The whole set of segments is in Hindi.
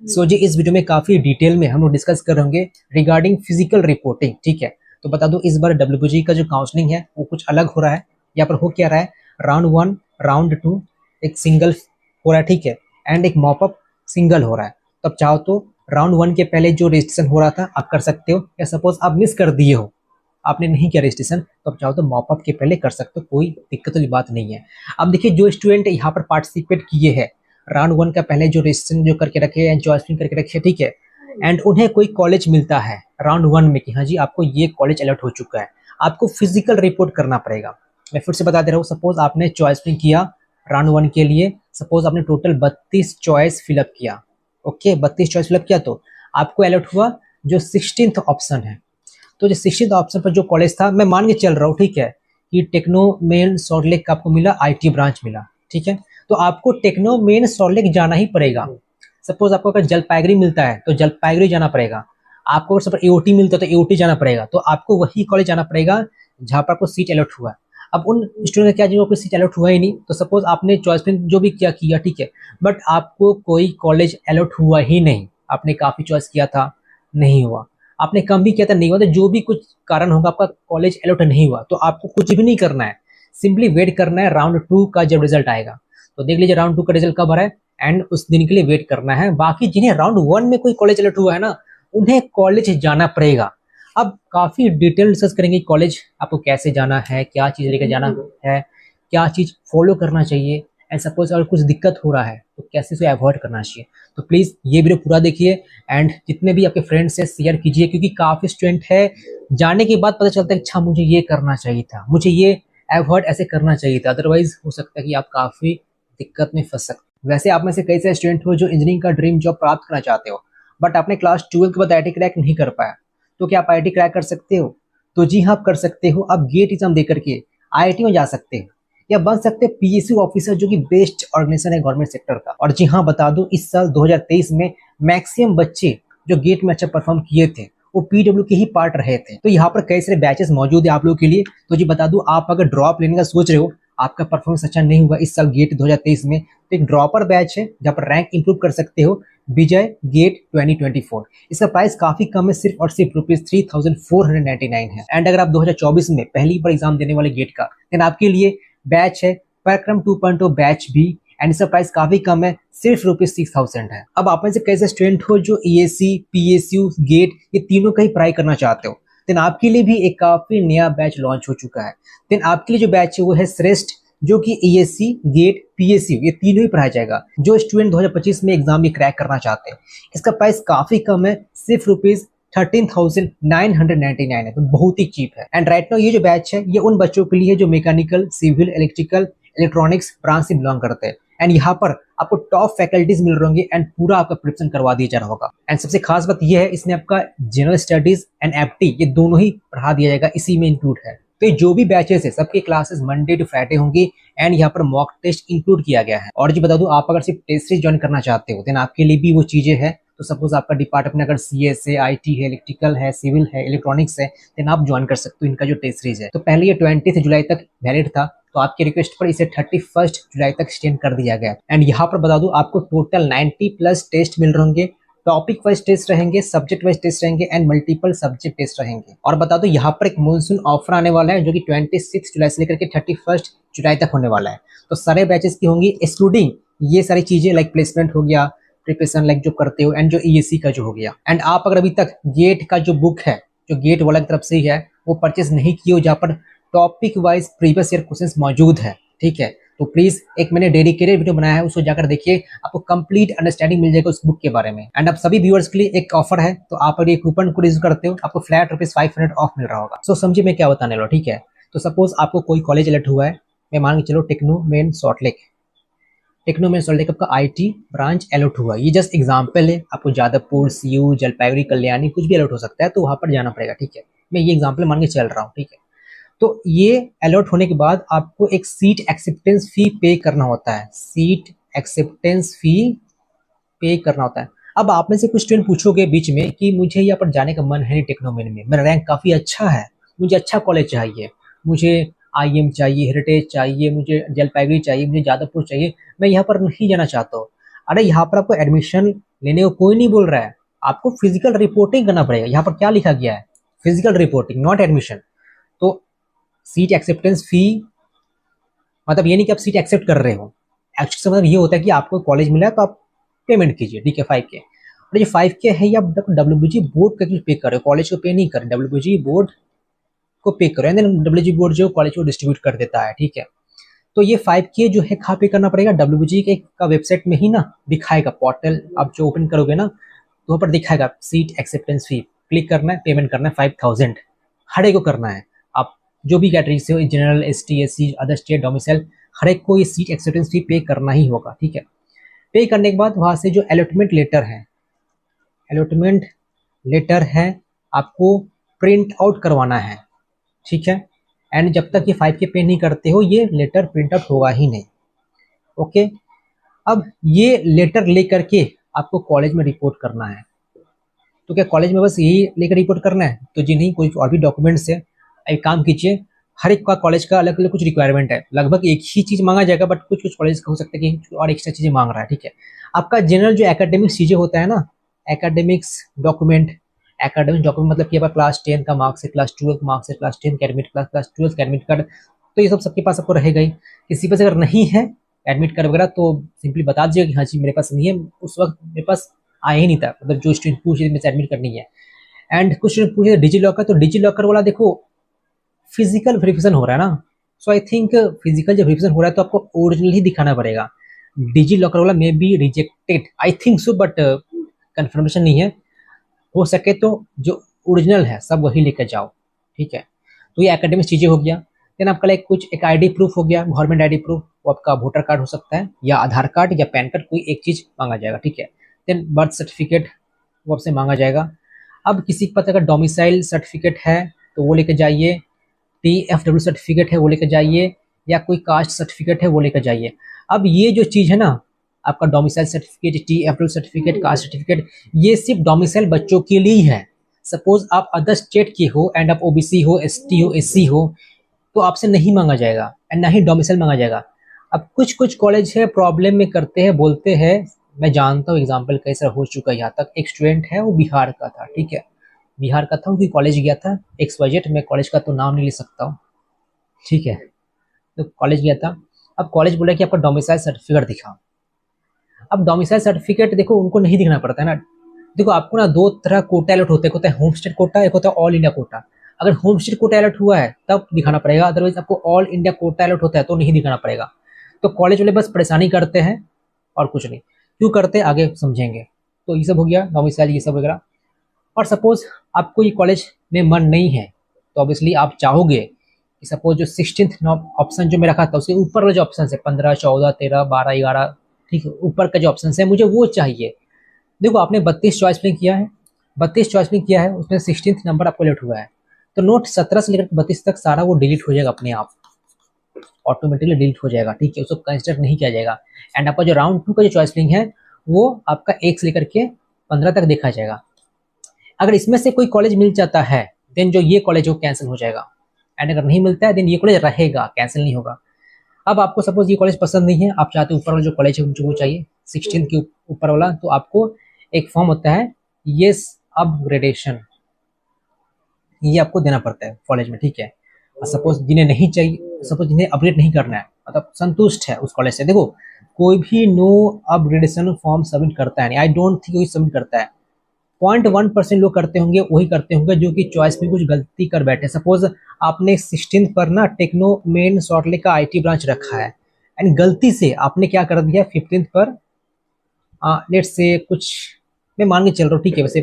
सो जी इस वीडियो में काफ़ी डिटेल में हम लोग डिस्कस कर होंगे रिगार्डिंग फिजिकल रिपोर्टिंग। ठीक है, तो बता दूं इस बार डब्ल्यूबीजी का जो काउंसलिंग है वो कुछ अलग हो रहा है। यहाँ पर हो क्या रहा है, राउंड वन, राउंड टू एक सिंगल हो रहा है, ठीक है, एंड एक मॉपअप सिंगल हो रहा है। तो अब चाहो तो राउंड वन के पहले जो रजिस्ट्रेशन हो रहा था आप कर सकते हो, या सपोज आप मिस कर दिए हो, आपने नहीं किया रजिस्ट्रेशन, तो आप चाहो तो मॉपअप के पहले कर सकते हो, कोई दिक्कत वाली बात नहीं है। अब देखिए जो स्टूडेंट यहाँ पर पार्टिसिपेट किए हैं राउंड वन का पहले जो रजिस्ट्रेशन जो करके रखे हैं, चॉइसिंग करके रखे, ठीक है, एंड उन्हें कोई कॉलेज मिलता है राउंड वन में कि हाँ जी आपको ये कॉलेज अलॉट हो चुका है, आपको फिजिकल रिपोर्ट करना पड़ेगा। मैं फिर से बता दे रहा हूँ, सपोज आपने चॉइसिंग किया राउंड वन के लिए, सपोज आपने टोटल 32 चॉइस फिलअप किया, ओके 32 चॉइस फिलअप किया, तो आपको अलॉट हुआ जो 16th ऑप्शन है। तो जो 16th ऑप्शन पर जो कॉलेज था, मैं मान के चल रहा हूँ, ठीक है, कि टेक्नो मेन सॉल्ट लेक का आपको मिला, आईटी ब्रांच मिला, ठीक है, तो आपको टेक्नो मेन सॉल्ट लेक जाना ही पड़ेगा। सपोज आपको अगर जलपाईगुड़ी मिलता है तो जलपाईगुड़ी जाना पड़ेगा, आपको अगर सपोज एओटी मिलता है तो एओटी जाना पड़ेगा, तो आपको वही कॉलेज जाना पड़ेगा जहाँ पर आपको सीट अलॉट हुआ है। अब उन स्टूडेंट का क्या, जिनको कोई सीट अलॉट हुआ ही नहीं, तो सपोज आपने चॉइस फिर जो भी किया किया, ठीक है, बट आपको कोई कॉलेज अलॉट हुआ ही नहीं, आपने काफ़ी चॉइस किया था नहीं हुआ, आपने कम भी किया था नहीं हुआ, तो जो भी कुछ कारण होगा आपका कॉलेज अलॉट नहीं हुआ, तो आपको कुछ भी नहीं करना है, सिंपली वेट करना है राउंड टू का जब रिजल्ट आएगा। तो देख लीजिए राउंड टू का रिजल्ट कब आ रहा है, एंड उस दिन के लिए वेट करना है। बाकी जिन्हें राउंड वन में कोई कॉलेज अलॉट हुआ है ना, उन्हें कॉलेज जाना पड़ेगा। अब काफी डिटेल डिस्कस करेंगे कॉलेज आपको कैसे जाना है, क्या चीज लेकर जाना है, क्या चीज फॉलो करना चाहिए, एंड सपोज अगर कुछ दिक्कत हो रहा है तो कैसे उसे अवॉइड करना चाहिए। तो प्लीज ये वीडियो पूरा देखिए, एंड जितने भी आपके फ्रेंड्स से शेयर कीजिए, क्योंकि काफी स्टूडेंट है जाने के बाद पता चलता है अच्छा मुझे ये करना चाहिए था, मुझे ये अवॉइड ऐसे करना चाहिए था, अदरवाइज हो सकता है कि आप काफी दिक्कत में फंस सकते। वैसे आप में से कई सारे स्टूडेंट हो जो इंजीनियरिंग का ड्रीम जॉब प्राप्त करना चाहते हो, बट आपने क्लास 12 के बाद आईटी क्रैक नहीं कर पाया, तो क्या आप आईटी क्रैक कर सकते हो? तो जी हाँ आप कर सकते हो, आप गेट एग्जाम दे करके आईआईटी में जा सकते हो, या बन सकते हैं पीएसयू ऑफिसर, जो कि बेस्ट ऑर्गेनाइजेशन है गवर्नमेंट सेक्टर का। और जी हाँ बता दूं इस साल 2023 में मैक्सिमम बच्चे जो गेट में अच्छा परफॉर्म किए थे वो पीडब्ल्यू के ही पार्ट रहे थे। तो यहाँ पर कई सारे बैचेस मौजूद है आप लोगों के लिए। तो जी बता दूं, आप अगर ड्रॉप लेने का सोच रहे हो, आपका परफॉर्मेंस अच्छा नहीं हुआ इस साल गेट 2023 में, तो एक ड्रॉपर बैच है जहाँ पर रैंक इंप्रूव कर सकते हो, विजय गेट 2024। इसका प्राइस काफी कम है, सिर्फ और सिर्फ ₹3499 है। एंड अगर आप 2024 में पहली बार एग्जाम देने वाले गेट का, देन आपके लिए बैच है पराक्रम 2.0 बैच भी, एंड इसका प्राइस काफी कम है, सिर्फ ₹6000 है। अब आप में से कैसे स्टूडेंट हो जो ईएससी, पीएसयू, गेट ये तीनों का ही पढ़ाई करना चाहते हो, देन आपके लिए भी एक काफी नया बैच लॉन्च हो चुका है। देन आपके लिए जो बैच है वो है श्रेष्ठ, जो कि ईएससी, गेट, पीएसयू ये तीनों ही पढ़ाया जाएगा। जो स्टूडेंट 2025 में एग्जाम ये क्रैक करना चाहते हैं, इसका प्राइस काफी कम है, सिर्फ ₹13,999 है, तो बहुत ही चीप है। एंड राइट नाउ ये जो बैच है ये उन बच्चों के लिए जो mechanical, civil, electrical, electronics branch से बिलोंग करते हैं, एंड यहाँ पर आपको टॉप फैकल्टीज मिल रहे होंगे, एंड पूरा आपका प्रिपरेशन करवा दिया जा रहा होगा। एंड सबसे खास बात यह है, इसमें आपका जनरल स्टडीज एंड एप्टी ये दोनों ही पढ़ा दिया जाएगा, इसी में इंक्लूड है। तो ये जो भी बैचेस है सबके क्लासेस मंडे टू फ्राइडे होंगी, एंड यहाँ पर मॉक टेस्ट इंक्लूड किया गया है। और जो बता दूं, आप अगर सिर्फ टेस्ट सीरीज ज्वाइन करना चाहते हो, देन आपके लिए भी वो चीजें हैं। तो सपोज आपका डिपार्टमेंट अगर सीएस है, आईटी है, इलेक्ट्रिकल है, सिविल है, इलेक्ट्रॉनिक्स है, देन आप ज्वाइन कर सकते हो इनका जो टेस्ट सीरीज है। तो पहले ये 20 जुलाई तक वैलिड था, तो आपके रिक्वेस्ट पर इसे 31 जुलाई तक एक्सटेंड कर दिया गया। एंड यहाँ पर बता दूं आपको टोटल 90+ टेस्ट मिल रहे होंगे, टॉपिक वाइज टेस्ट रहेंगे, सब्जेक्ट वाइज टेस्ट रहेंगे, एंड मल्टीपल सब्जेक्ट टेस्ट रहेंगे। और बता दो यहाँ पर एक मॉनसून ऑफर आने वाला है, जो कि 26 जुलाई से लेकर के 31 जुलाई तक होने वाला है। तो सारे बैचेस की होंगी, एक्सक्लूडिंग ये सारी चीजें लाइक प्लेसमेंट हो गया, प्रिपरेशन लाइक जो करते हो, एंड जो ईएससी का जो हो गया। एंड आप अगर अभी तक गेट का जो बुक है, जो गेट वाला की तरफ से ही है, वो परचेस नहीं किए हो, जहाँ पर topic wise previous year questions मौजूद है, ठीक है, तो प्लीज एक मैंने डेडिकेटेड वीडियो बनाया है, उसको जाकर देखिए, आपको कंप्लीट अंडरस्टैंडिंग मिल जाएगा उस बुक के बारे में। एंड अब सभी व्यूअर्स के लिए एक ऑफर है, तो आप अगर ये कूपन कोड यूज करते हो, आपको फ्लैट ₹500 ऑफ मिल रहा होगा। सो समझिए मैं क्या बताने वाला हूं, ठीक है। तो सपोज आपको कोई कॉलेज अलर्ट हुआ है, मैं मान के चलो Techno main Salt Lake, Techno में सॉल्ट लेक आपका आईटी ब्रांच अलॉट हुआ, ये जस्ट एग्जांपल है, आपको जादवपुर, सीयू, जलपाईगुड़ी, कल्याणी कुछ भी अलॉट हो सकता है, तो वहां पर जाना पड़ेगा, ठीक है, मैं ये एग्जांपल मान के चल रहा हूँ, ठीक है। तो ये अलॉट होने के बाद आपको एक सीट एक्सेप्टेंस फी पे करना होता है, सीट एक्सेप्टेंस फी पे करना होता है। अब आप में से कुछ स्टूडेंट पूछोगे बीच में कि मुझे यहाँ पर जाने का मन है नहीं, टेक्नोमेन में मेरा रैंक काफ़ी अच्छा है, मुझे अच्छा कॉलेज चाहिए, मुझे आईएम चाहिए, हेरिटेज चाहिए, मुझे जलपाईगुड़ी चाहिए, मुझे जादवपुर चाहिए, मैं यहाँ पर नहीं जाना चाहता हूँ। अरे यहाँ पर आपको एडमिशन लेने को कोई नहीं बोल रहा है, आपको फिजिकल रिपोर्टिंग करना पड़ेगा। यहाँ पर क्या लिखा गया है, फिजिकल रिपोर्टिंग नॉट एडमिशन। तो सीट एक्सेप्टेंस फी मतलब ये नहीं कि आप सीट एक्सेप्ट कर रहे हो, एक्चुअली मतलब ये होता है कि आपको कॉलेज मिला है तो आप पेमेंट कीजिए, ठीक है 5K। और ये 5K है ये आप डब्ल्यूबीजी बोर्ड का पे कर रहे हो, कॉलेज को पे नहीं कर रहे, डब्ल्यूबीजी बोर्ड को पे करो, देन डब्ल्यूबीजी बोर्ड जो कॉलेज को डिस्ट्रीब्यूट कर देता है, ठीक है। तो ये 5K जो है कहाँ पे करना पड़ेगा, डब्ल्यूबीजी के का वेबसाइट में ही ना दिखाएगा, पोर्टल आप जो ओपन करोगे ना तो वहाँ पर दिखाएगा सीट एक्सेप्टेंस फी, क्लिक करना है, पेमेंट करना है 5000, हर एक को करना है। आप जो भी कैटेगरी से हो, general, ST SC other state domicile, हर एक को ये सीट एक्सेप्टेंस फी पे करना ही होगा, ठीक है। पे करने के बाद वहाँ से जो अलॉटमेंट लेटर है, अलॉटमेंट लेटर है आपको प्रिंट आउट करवाना है, ठीक है। एंड जब तक ये 5K पे नहीं करते हो ये लेटर प्रिंट आउट होगा ही नहीं, ओके। अब ये लेटर लेकर के आपको कॉलेज में रिपोर्ट करना है। तो क्या कॉलेज में बस यही लेकर रिपोर्ट करना है, तो जी नहीं, कोई और भी डॉक्यूमेंट्स है। एक काम कीजिए, हर एक का कॉलेज का अलग अलग कुछ रिक्वायरमेंट है, लगभग एक ही चीज़ मांगा जाएगा, बट कुछ कुछ कॉलेज का हो सकता है कि और एक्स्ट्रा चीज़ें मांग रहा है, ठीक है। आपका जनरल जो एकेडमिक्स चीज़ें होता है ना, एकेडमिक्स डॉक्यूमेंट, एकेडमिक डॉक्यूमेंट मतलब कि आपका क्लास 10 का मार्क्स है, क्लास 12 का मार्क्स है, क्लास 10 का एडमिट कार्ड, क्लास 12 का एडमिट कार्ड, तो ये सब सबके पास आपको रहेगा ही। किसी पास अगर नहीं है एडमिट कार्ड वगैरह तो सिंपली बता दीजिएगा कि हाँ जी मेरे पास नहीं है, उस वक्त मेरे पास आया ही नहीं था, मतलब जो स्टूडेंट पूछ रहे थे एडमिट करनी है। एंड कुछ स्टूडेंट पूछे डिजी लॉकर, तो डिजी लॉकर वाला देखो फिजिकल वेरिफिकेशन हो रहा है ना, सो आई थिंक फिजिकल जब वेरिफिकेशन हो रहा है तो आपको ओरिजिनल ही दिखाना पड़ेगा। डिजी लॉकर वाला may be rejected, I think so, but confirmation नहीं है। हो सके तो जो ओरिजिनल है सब वही लेकर जाओ, ठीक है। तो ये एकेडमिक चीज़ें हो गया। देन आपका लाइक कुछ एक आईडी प्रूफ हो गया, गवर्नमेंट आईडी प्रूफ, वो आपका वोटर कार्ड हो सकता है या आधार कार्ड या पैन कार्ड, कोई एक चीज़ मांगा जाएगा, ठीक है। देन बर्थ सर्टिफिकेट वो आपसे मांगा जाएगा। अब किसी के पास अगर डोमिसाइल सर्टिफिकेट है तो वो लेकर जाइए, TFW सर्टिफिकेट है वो लेकर जाइए, या कोई कास्ट सर्टिफिकेट है वो लेकर जाइए। अब ये जो चीज़ है ना, आपका domicile certificate, TFW certificate, caste certificate, ये सिर्फ डोमिसाइल बच्चों के लिए ही है। सपोज आप अदर स्टेट के हो एंड आप OBC हो, ST हो, SC हो, तो आपसे नहीं मांगा जाएगा एंड ना ही डोमिसाइल मांगा जाएगा। अब कुछ कुछ कॉलेज है प्रॉब्लम में करते हैं, बोलते हैं, मैं जानता हूँ एग्जाम्पल कई सारा हो चुका है यहाँ तक। एक स्टूडेंट है वो बिहार का था, ठीक है, बिहार का था, उनकी कॉलेज गया था XYZ, मैं कॉलेज का तो नाम नहीं ले सकता हूँ, ठीक है। तो कॉलेज गया था, अब कॉलेज बोला कि आपका डोमिसाइल सर्टिफिकेट दिखाओ। अब डोमिसाइल सर्टिफिकेट देखो उनको नहीं दिखना पड़ता है ना, देखो आपको ना दो तरह कोटा अलॉट होते हैं, एक होता है होम स्टेट कोटा, एक होता है ऑल इंडिया कोटा। अगर होम स्टेट कोटा अलॉट हुआ है तब दिखाना पड़ेगा, अदरवाइज आपको ऑल इंडिया कोटा अलॉट होता है तो नहीं दिखाना पड़ेगा। तो कॉलेज वाले बस परेशानी करते हैं और कुछ नहीं, क्यों करते हैं आगे समझेंगे। तो ये सब हो गया डोमिसाइल ये सब वगैरह। और सपोज आपको ये कॉलेज में मन नहीं है तो ऑब्वियसली आप चाहोगे कि सपोज जो 16th ऑप्शन जो मैं रखा था उसके ऊपर वाला जो ऑप्शन है 15, 14, 13, 12, 11, ठीक है, ऊपर का जो ऑप्शन है मुझे वो चाहिए। देखो आपने 32 चॉइस में किया है, 32 चॉइस में किया है, उसमें 16th नंबर आपको लेट हुआ है, तो नोट 17 से लेकर 32 तक सारा वो डिलीट हो जाएगा अपने आप, ऑटोमेटिकली डिलीट हो जाएगा, ठीक है, उसको कंसिडर नहीं किया जाएगा। एंड आपका जो राउंड 2 का जो चॉइस लिंक है वो आपका 1 से लेकर के 15 तक देखा जाएगा। अगर इसमें से कोई कॉलेज मिल जाता है देन जो ये कॉलेज वो कैंसिल हो जाएगा, एंड अगर नहीं मिलता है देन ये कॉलेज रहेगा, कैंसिल नहीं होगा। अब आपको सपोज ये कॉलेज पसंद नहीं है, आप चाहते हो ऊपर वाला जो कॉलेज है मुझे वो चाहिए 16 के ऊपर वाला, तो आपको एक फॉर्म होता है येस अपग्रेडेशन, ये आपको देना पड़ता है कॉलेज में, ठीक है। और सपोज जिन्हें नहीं चाहिए, सपोज जिन्हें अपग्रेड नहीं करना है, मतलब संतुष्ट है उस कॉलेज से, देखो कोई भी नो अपग्रेडेशन फॉर्म सबमिट करता है नहीं, आई डोंट थिंक कोई सबमिट करता है, 0.1% लोग करते होंगे, वही करते होंगे जो कि चॉइस में कुछ गलती कर बैठे। सपोज आपने 16 पर ना टेक्नो मेन सॉल्टलेक का IT ब्रांच रखा है एंड गलती से आपने क्या कर दिया 15 पर लेट से कुछ, मैं मान के चल रहा हूँ, ठीक है, वैसे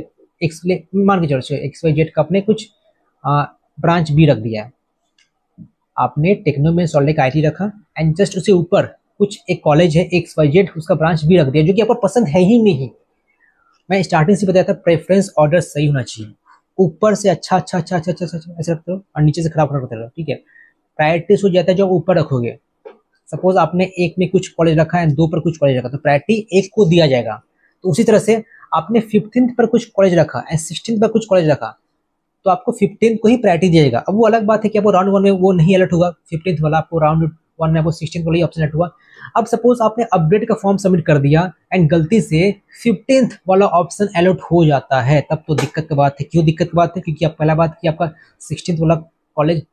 मान के चलो XYZ का आपने कुछ ब्रांच B रख दिया है, आपने टेक्नो मेन सॉल्टलेक IT रखा एंड जस्ट उसके ऊपर कुछ एक कॉलेज है XYZ, उसका ब्रांच B रख दिया जो कि आपको पसंद है ही नहीं। मैं स्टार्टिंग से बताया था प्रेफरेंस ऑर्डर सही होना चाहिए, ऊपर से अच्छा अच्छा अच्छा अच्छा अच्छा अच्छा ऐसे रखते हो और नीचे से खराब खराब करते रहो, ठीक है। प्रायोरिटी हो जाता है जो ऊपर रखोगे, सपोज आपने 1 में कुछ कॉलेज रखा है, 2 पर कुछ कॉलेज रखा, तो प्रायोरिटी 1 को दिया जाएगा। तो उसी तरह से आपने 15th पर कुछ कॉलेज रखा एंड 16th पर कुछ कॉलेज रखा, तो आपको 15th को ही प्रायोरिटी दिया जाएगा। अब वो अलग बात है कि आपको राउंड 1 में वो नहीं अलर्ट होगा 15th वाला, आपको राउंड वन में आपको 16th वाला ही ऑप्शन सेलेक्ट हुआ। अब सपोज आपने अपग्रेड का फॉर्म सबमिट कर दिया एंड गलती से 15th वाला ऑप्शन अलॉट हो जाता है, तब तो दिक्कत की बात है। क्यों दिक्कत की बात है? क्योंकि आप पहला बात कि आपका 16th वाला कॉलेज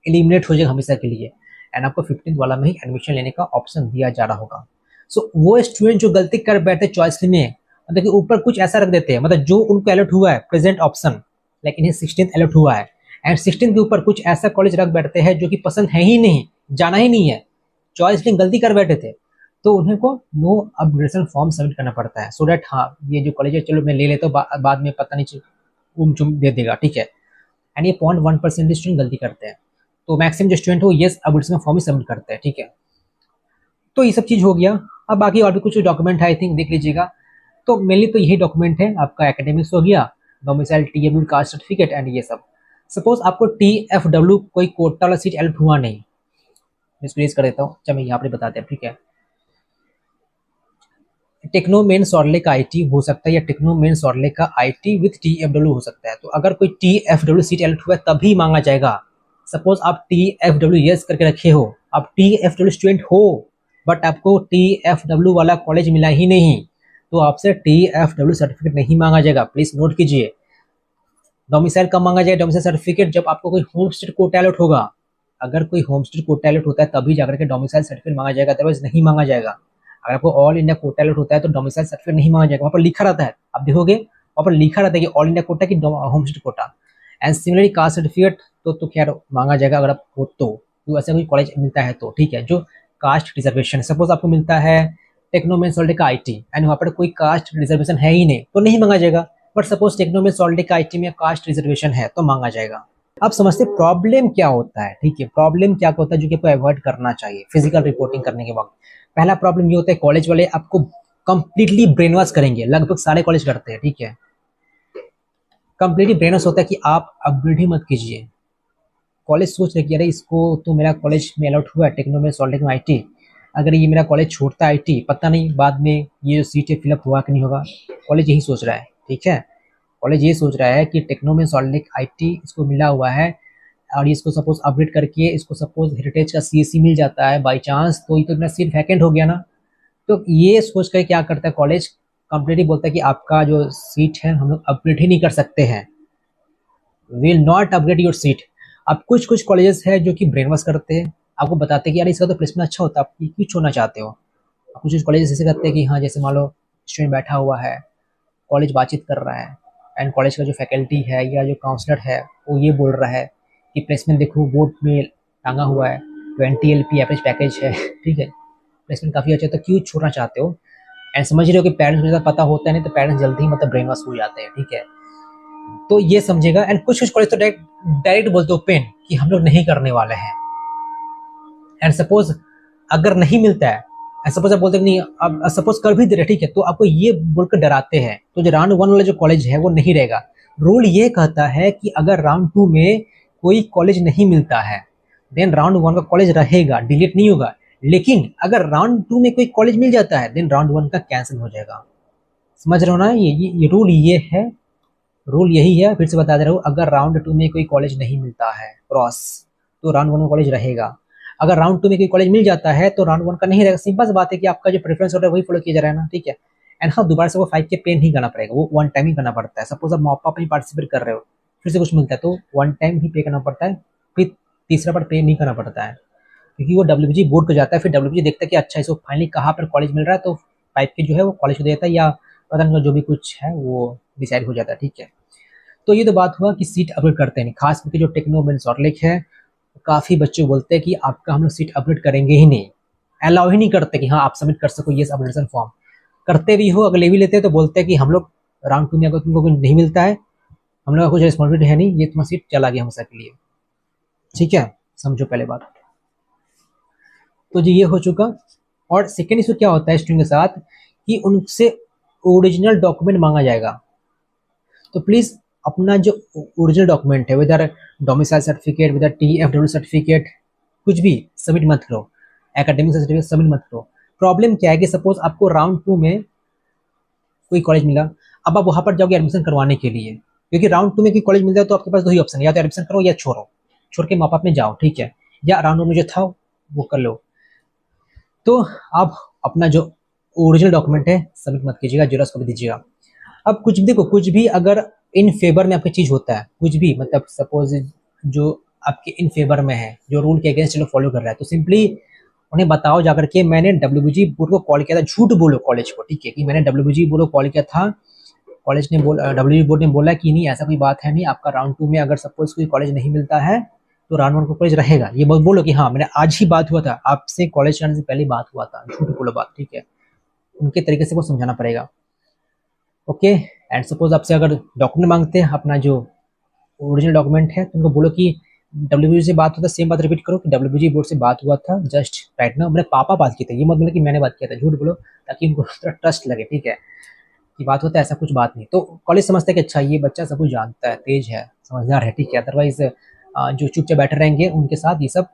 एलिमिनेट हो जाएगा हमेशा के लिए एंड आपको 15th वाला में ही एडमिशन लेने का ऑप्शन दिया जा रहा होगा। सो वो स्टूडेंट जो गलती कर बैठे चॉइस में, मतलब कि ऊपर कुछ ऐसा रख देते हैं, मतलब जो उनको अलॉट हुआ है प्रेजेंट ऑप्शन, लेकिन इन्हें 16th अलॉट हुआ है एंड 16 के ऊपर कुछ ऐसा कॉलेज रख बैठते हैं जो कि पसंद है ही नहीं, जाना ही नहीं है, चॉइस में गलती कर बैठे थे, तो उन्हें को नो अपग्रेडेशन फॉर्म सबमिट करना पड़ता है। सो दैट हाँ ये जो कॉलेज है चलो मैं ले लेता हूँ, बाद में पता नहीं उम चुम दे देगा, ठीक है। एंड ये 0.1% स्टूडेंट गलती करते हैं, तो मैक्सिमम जो स्टूडेंट हो ये अपग्रेडेशन फॉर्म ही सबमिट करते हैं, ठीक है। तो ये सब चीज़ हो गया। अब बाकी और भी कुछ डॉक्यूमेंट है आई थिंक देख लीजिएगा। तो मेनली तो यही डॉक्यूमेंट है, आपका एकेडमिक्स हो गया, domicile TFW caste certificate and ये सब। सपोज आपको टीएफडब्ल्यू कोई कोटा वाला सीट अलॉट हुआ नहीं, मैं इसको रेज कर देता हूँ, चलो मैं यहाँ पे बताते हैं, ठीक है। टेक्नो मेन सॉर्ले का आईटी हो सकता है या टेक्नो मेन सॉर्ले का आईटी विद टीएफडब्ल्यू हो सकता है। तो अगर कोई टीएफडब्ल्यू सीट अलॉट हुआ है तभी मांगा जाएगा। सपोज आप टीएफडब्ल्यू यस करके रखे हो, आप टीएफडब्ल्यू स्टूडेंट हो बट आपको टीएफडब्ल्यू वाला कॉलेज मिला ही नहीं, तो आपसे टीएफडब्ल्यू सर्टिफिकेट नहीं मांगा जाएगा, प्लीज नोट कीजिए। डोमिसाइल कब मांगा जाएगा डोमिसाइल सर्टिफिकेट? जब आपको कोई होम स्टेट कोटा अलॉट होगा। अगर कोई होम स्टेट कोटा अलॉट होता है तभी जाकर के डोमिसाइल सर्टिफिकेट मांगा जाएगा, अदरवाइज नहीं मांगा जाएगा। अगर आपको ऑल इंडिया कोटा अलॉट होता है तो डोमिसाइल सर्टिफिकेट नहीं मांगा जाएगा, वहाँ पर लिखा रहता है, आप देखोगे वहाँ पर लिखा रहता है कि ऑल इंडिया कोटा की home state quota. And similarly caste certificate तो खैर मांगा जाएगा अगर आप हो तो ऐसा कोई कॉलेज मिलता है तो, ठीक है। जो कास्ट रिजर्वेशन, सपोज आपको मिलता है टेक्नो मेन सॉल्टे का आईटी एंड वहाँ पर कोई कास्ट रिजर्वेशन है ही नहीं तो नहीं मांगा जाएगा, बट सपोज टेक्नो में सॉल्टे का आईटी में कास्ट रिजर्वेशन है तो मांगा जाएगा। अब समझते प्रॉब्लम क्या होता है, ठीक है। प्रॉब्लम क्या होता है जो कि आपको अवॉइड करना चाहिए फिजिकल रिपोर्टिंग करने के वक्त। पहला प्रॉब्लम ये होता है कॉलेज वाले आपको कंप्लीटली ब्रेन वॉश करेंगे, लगभग सारे कॉलेज करते हैं, ठीक है। कंप्लीटली ब्रेन वॉश होता है कि आप अपग्रेड ही मत कीजिए। कॉलेज सोच रहे कि अरे इसको तो मेरा कॉलेज में अलॉट हुआ है टेक्नो में सॉल्टे में आईटी, अगर ये मेरा कॉलेज छोड़ता है आईटी पता नहीं बाद में ये जो सीट है फिलअप हुआ कि नहीं होगा। कॉलेज यही सोच रहा है, ठीक है। कॉलेज ये सोच रहा है कि टेक्नो में सॉल्ट आईटी इसको मिला हुआ है और इसको सपोज अपग्रेड करके इसको सपोज हेरिटेज का सीएससी मिल जाता है बाई चांस, तो ये तो इतना सीट वैकेंट हो गया ना। तो ये सोच कर क्या करता है कॉलेज, कंप्लीटली बोलता है कि आपका जो सीट है हम लोग अपग्रेड ही नहीं कर सकते हैं, will not upgrade your seat. अब कुछ कुछ कॉलेजेस है जो कि ब्रेन वॉश करते हैं, आपको बताते हैं कि यार इसका तो प्लेसमेंट अच्छा होता है, आप क्यों छोड़ना चाहते हो। कुछ कुछ कॉलेजेस ऐसे करते हैं कि हाँ जैसे मान लो स्टूडेंट बैठा हुआ है, कॉलेज बातचीत कर रहा है एंड कॉलेज का जो फैकल्टी है या जो काउंसलर है वो ये बोल रहा है कि प्लेसमेंट देखो बोर्ड में टांगा हुआ है 20 LP एवरेज पैकेज है, ठीक है, प्लेसमेंट काफ़ी अच्छा है, तो क्यों छोड़ना चाहते हो। एंड समझ रहे हो कि पेरेंट्स को पता होता है नहीं तो पेरेंट्स जल्दी ही मतलब ब्रेन वॉश हो जाते हैं, ठीक है। तो ये समझेगा। एंड कुछ कुछ कॉलेज तो डायरेक्ट बोलते ओपन कि हम लोग नहीं करने वाले हैं। एंड सपोज अगर नहीं मिलता है, सपोज आप बोलते नहीं, अब सपोज कर भी दे रहे, ठीक है, तो आपको ये बोलकर डराते हैं, तो जो राउंड 1 वाला जो कॉलेज है वो नहीं रहेगा। रूल ये कहता है कि अगर राउंड 2 में कोई कॉलेज नहीं मिलता है देन राउंड 1 का कॉलेज रहेगा, डिलीट नहीं होगा। लेकिन अगर राउंड 2 में कोई कॉलेज मिल जाता है देन राउंड 1 का कैंसिल हो जाएगा। समझ रहे हो ना, ये रूल ये है, रूल यही है। फिर से बता दे रहा हूँ, अगर राउंड 2 में कोई कॉलेज नहीं मिलता है क्रॉस तो राउंड 1 में कॉलेज रहेगा। अगर राउंड 2 में कोई कॉलेज मिल जाता है तो राउंड 1 का नहीं रहेगा। सिंपल सी बात है कि आपका जो प्रेफरेंस होता है वही फॉलो किया जा रहा है ना, ठीक है। एंड हाँ दोबारा से वो 5K पे नहीं करना पड़ेगा, वो वन टाइम ही करना पड़ता है। सपोज आप मॉपअप में पार्टिसिपेट कर रहे हो फिर से कुछ मिलता है तो वन टाइम ही पे करना पड़ता है, फिर तीसरा बार पे नहीं करना पड़ता है, क्योंकि वो WBG बोर्ड को जाता है। फिर WBG देखता है कि अच्छा इसको फाइनली कहाँ पर कॉलेज मिल रहा है, तो 5K जो है वो कॉलेज को देता है या पता नहीं जो भी कुछ है वो डिसाइड हो जाता है, ठीक है। तो ये तो बात हुआ कि सीट अपग्रेड करते हैं, खास करके जो टेक्नो मेन सॉर्टलेक है काफ़ी बच्चे बोलते हैं कि आपका हम लोग सीट अपग्रेड करेंगे ही नहीं, अलाउ ही नहीं करते कि हाँ आप सबमिट कर सको ये अपग्रेडेशन फॉर्म। करते भी हो अगर ले भी लेते हैं तो बोलते हैं कि हम लोग राउंड 2 में अगर तुमको कुछ नहीं मिलता है हम लोग का कुछ रिस्पॉन्सिबिलिटी है नहीं, ये तुम्हारा सीट चला गया हमेशा के लिए, ठीक है। समझो पहले बात। तो जी ये हो चुका। और सेकेंड इशू क्या होता है स्टूडेंट के साथ कि उनसे ओरिजिनल डॉक्यूमेंट मांगा जाएगा। तो प्लीज़ अपना जो ओरिजिनल डॉक्यूमेंट है विदर डोमिसाइल सर्टिफिकेट विदर TFW सर्टिफिकेट कुछ भी सबमिट मत करो, एकेडमिक सर्टिफिकेट सबमिट मत करो। प्रॉब्लम क्या है कि सपोज आपको राउंड 2 में कोई कॉलेज मिला, अब आप वहाँ पर जाओगे एडमिशन करवाने के लिए, क्योंकि राउंड 2 में कोई कॉलेज मिलता है तो आपके पास दो ही ऑप्शन है, या तो एडमिशन करो या छोड़ो, छोड़ के माँ बाप में जाओ, ठीक है, या राउंड 1 में जो था वो कर लो। तो आप अपना जो ओरिजिनल डॉक्यूमेंट है सबमिट मत कीजिएगा, जेरॉक्स कॉपी दीजिएगा। अब कुछ भी देखो, कुछ भी अगर इन फेवर में आपकी चीज़ होता है, कुछ भी मतलब सपोज जो आपके इन फेवर में है, जो रूल के अगेंस्ट लोग फॉलो कर रहा है, तो सिंपली उन्हें बताओ जाकर के मैंने डब्ल्यूबीजी बोर्ड को कॉल किया था, झूठ बोलो कॉलेज को, ठीक है, कि मैंने डब्ल्यूबीजी बोर्ड को कॉल किया था, कॉलेज ने बोला, डब्ल्यूबीजी बोर्ड ने बोला कि नहीं ऐसा कोई बात है नहीं, आपका राउंड 2 में अगर सपोज कोई कॉलेज नहीं मिलता है तो राउंड 1 को कॉलेज रहेगा। ये बोलो कि हाँ मैंने आज ही बात हुआ था आपसे, कॉलेज आने से पहले बात हुआ था, झूठ बोलो बात, ठीक है, उनके तरीके से वो समझाना पड़ेगा। ओके, एंड सपोज आपसे अगर डॉक्यूमेंट मांगते हैं, अपना जो ओरिजिनल डॉक्यूमेंट है, तो उनको बोलो कि डब्ल्यूबीजी से बात हुआ था, सेम बात रिपीट करो कि डब्ल्यूबीजी बोर्ड से बात हुआ था, जस्ट राइट ना, मेरे पापा बात किए थे, ये मत बोलो कि मैंने बात किया था, झूठ बोलो ताकि उनको थोड़ा ट्रस्ट लगे, ठीक है, कि बात होता है, ऐसा कुछ बात नहीं। तो कॉलेज समझता है कि अच्छा ये बच्चा सब कुछ जानता है, तेज है, समझदार है, ठीक है, अदरवाइज जो चुपचाप बैठे रहेंगे उनके साथ ये सब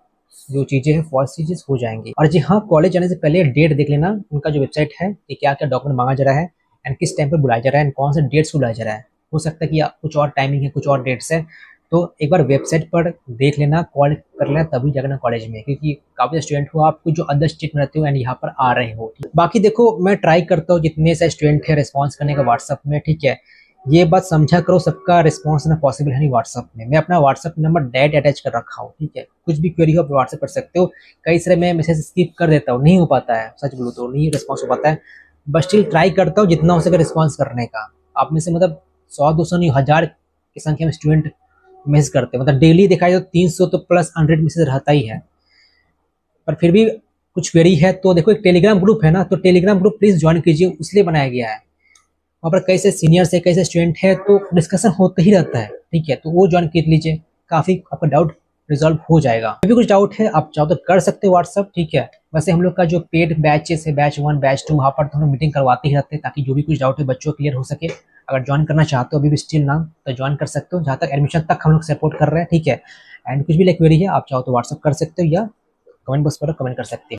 जो चीज़ें हैं फॉल्स चीज़ें हो जाएंगी। और जी हाँ, कॉलेज जाने से पहले डेट देख लेना उनका जो वेबसाइट है कि क्या क्या डॉक्यूमेंट मांगा जा रहा है एंड किस टाइम पर बुलाया जा रहा है एंड कौन से डेट्स को बुलाया जा रहा है। हो सकता है कि कुछ और टाइमिंग है, कुछ और डेट्स है, तो एक बार वेबसाइट पर देख लेना, कॉल कर लेना, तभी जाना कॉलेज में, क्योंकि काफ़ी स्टूडेंट हो आप जो अदर स्टेट में रहते हो एंड यहाँ पर आ रहे हो। बाकी देखो, मैं ट्राई करता हूँ जितने से स्टूडेंट है रिस्पॉन्स करने का व्हाट्सअप में, ठीक है, ये बात समझा करो सबका रिस्पॉन्स ना पॉसिबल है नहीं व्हाट्सअप में। मैं अपना व्हाट्सअप नंबर डायरेक्ट अटैच कर रखा हूँ, ठीक है, कुछ भी क्वेरी हो आप व्हाट्सअप कर सकते हो। कई सारे मैं मैसेज स्किप कर देता हूँ, नहीं हो पाता है, सच बोलूँ तो नहीं रिस्पॉन्स हो पाता है, बट स्टिल ट्राई करता हूँ जितना हो सके रिस्पॉन्स करने का। आप में से मतलब 100-200 नहीं, 1000 की संख्या में स्टूडेंट मैसेज करते हैं, मतलब डेली देखा जाए तो 300 तो प्लस 100 मैसेज रहता ही है। पर फिर भी कुछ क्वेरी है तो देखो, एक टेलीग्राम ग्रुप है ना, तो टेलीग्राम ग्रुप प्लीज ज्वाइन कीजिए, इसलिए बनाया गया है, वहाँ पर कई से सीनियर्स है, कई से स्टूडेंट है, तो डिस्कशन होता ही रहता है, ठीक है, तो वो ज्वाइन कर लीजिए, काफ़ी आपका डाउट रिजॉल्व हो जाएगा। अभी कुछ डाउट है आप चाहो तो कर सकते हो व्हाट्सअप, ठीक है। वैसे हम लोग का जो पेड बैचेस है, बैच 1 बैच 2, वहाँ पर तो हम लोग मीटिंग करवाते ही रहते हैं ताकि जो भी कुछ डाउट है बच्चों को क्लियर हो सके। अगर ज्वाइन करना चाहते हो अभी भी स्टिल ना, तो ज्वाइन कर सकते हो, जहाँ तक एडमिशन तक हम लोग सपोर्ट कर रहे हैं, ठीक है। एंड कुछ भी क्वेरी है आप चाहो तो व्हाट्सअप कर सकते हो या कमेंट बॉक्स पर कमेंट कर सकते हो।